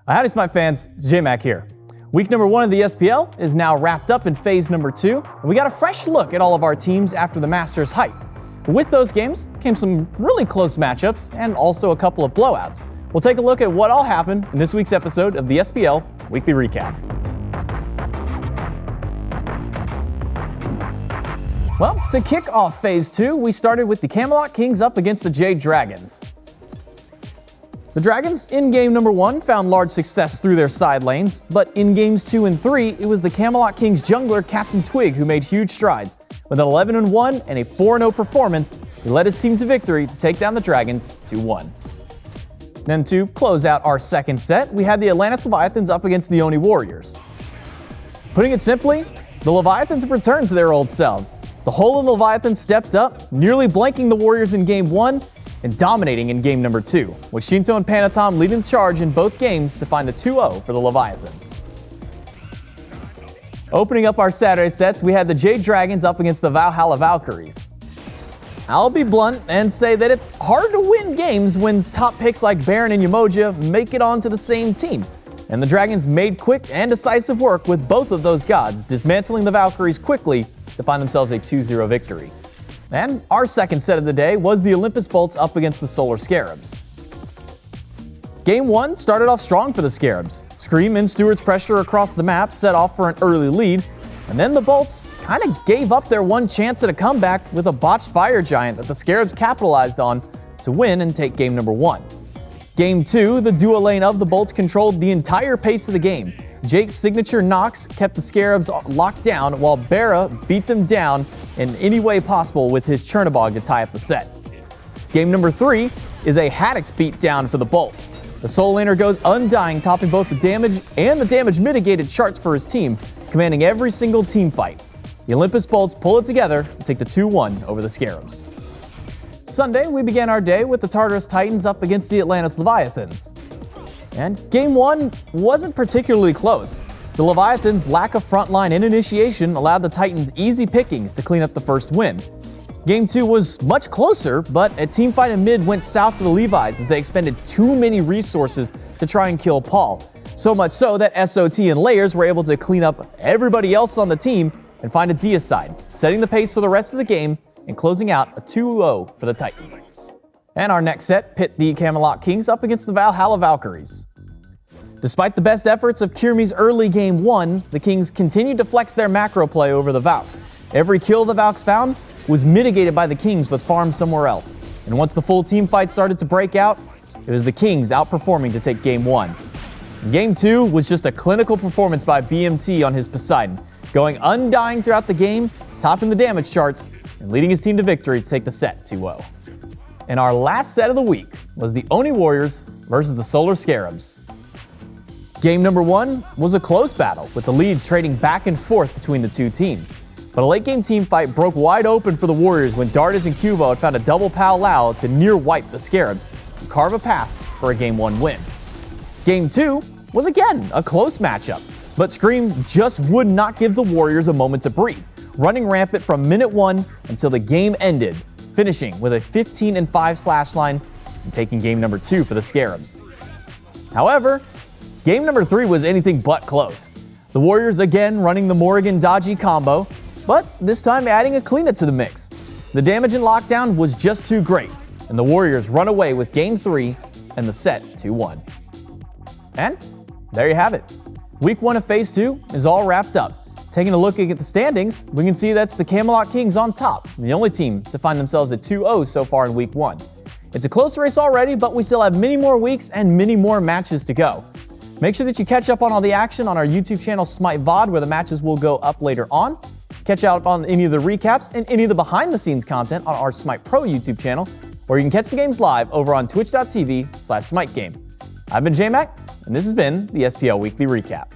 Howdy Smite fans, it's J-Mac here. Week number 1 of the SPL is now wrapped up in phase number 2, and we got a fresh look at all of our teams after the Masters hype. With those games came some really close matchups and also a couple of blowouts. We'll take a look at what all happened in this week's episode of the SPL Weekly Recap. Well, to kick off phase 2, we started with the Camelot Kings up against the Jade Dragons. The Dragons, in game number 1, found large success through their side lanes, but in games 2 and 3, it was the Camelot Kings jungler Captain Twig who made huge strides. With an 11-1 and a 4-0 performance, he led his team to victory to take down the Dragons 2-1. Then to close out our second set, we had the Atlantis Leviathans up against the Oni Warriors. Putting it simply, the Leviathans have returned to their old selves. The whole of the Leviathans stepped up, nearly blanking the Warriors in game 1, and dominating in game number 2, with Shinto and Panatom leading the charge in both games to find the 2-0 for the Leviathans. Opening up our Saturday sets, we had the Jade Dragons up against the Valhalla Valkyries. I'll be blunt and say that it's hard to win games when top picks like Baron and Yamoja make it onto the same team, and the Dragons made quick and decisive work with both of those gods, dismantling the Valkyries quickly to find themselves a 2-0 victory. And our second set of the day was the Olympus Bolts up against the Solar Scarabs. Game 1 started off strong for the Scarabs. Scream and Stewart's pressure across the map set off for an early lead, and then the Bolts kind of gave up their one chance at a comeback with a botched Fire Giant that the Scarabs capitalized on to win and take game number 1. Game 2, the duo lane of the Bolts controlled the entire pace of the game. Jake's signature knocks kept the Scarabs locked down, while Barra beat them down in any way possible with his Chernabog to tie up the set. Game number 3 is a Haddock's beat down for the Bolts. The Soul Laner goes undying, topping both the damage and the damage mitigated charts for his team, commanding every single team fight. The Olympus Bolts pull it together to take the 2-1 over the Scarabs. Sunday, we began our day with the Tartarus Titans up against the Atlantis Leviathans. And game 1 wasn't particularly close. The Leviathans' lack of frontline and initiation allowed the Titans easy pickings to clean up the first win. Game 2 was much closer, but a teamfight in mid went south for the Levi's as they expended too many resources to try and kill Paul. So much so that SOT and Layers were able to clean up everybody else on the team and find a deicide, setting the pace for the rest of the game and closing out a 2-0 for the Titans. And our next set pit the Camelot Kings up against the Valhalla Valkyries. Despite the best efforts of Kirmi's early game 1, the Kings continued to flex their macro play over the Valks. Every kill the Valks found was mitigated by the Kings with farms somewhere else. And once the full team fight started to break out, it was the Kings outperforming to take game 1. Game 2 was just a clinical performance by BMT on his Poseidon, going undying throughout the game, topping the damage charts, and leading his team to victory to take the set 2-0. And our last set of the week was the Oni Warriors versus the Solar Scarabs. Game number 1 was a close battle, with the leads trading back and forth between the two teams. But a late-game team fight broke wide open for the Warriors when Dardas and Cubo had found a double Pal Lao to near-wipe the Scarabs and carve a path for a Game 1 win. Game 2 was again a close matchup, but Scream just would not give the Warriors a moment to breathe, running rampant from minute 1 until the game ended, finishing with a 15-5 slash line and taking game number 2 for the Scarabs. However, game number 3 was anything but close. The Warriors again running the Morrigan dodgy combo, but this time adding a cleanup to the mix. The damage in lockdown was just too great, and the Warriors run away with game 3 and the set 2-1. And there you have it. Week 1 of phase 2 is all wrapped up. Taking a look at the standings, we can see that's the Camelot Kings on top, the only team to find themselves at 2-0 so far in week 1. It's a close race already, but we still have many more weeks and many more matches to go. Make sure that you catch up on all the action on our YouTube channel Smite VOD, where the matches will go up later on. Catch up on any of the recaps and any of the behind-the-scenes content on our SMITEPro YouTube channel, or you can catch the games live over on twitch.tv/SmiteGame. I've been J-Mac, and this has been the SPL Weekly Recap.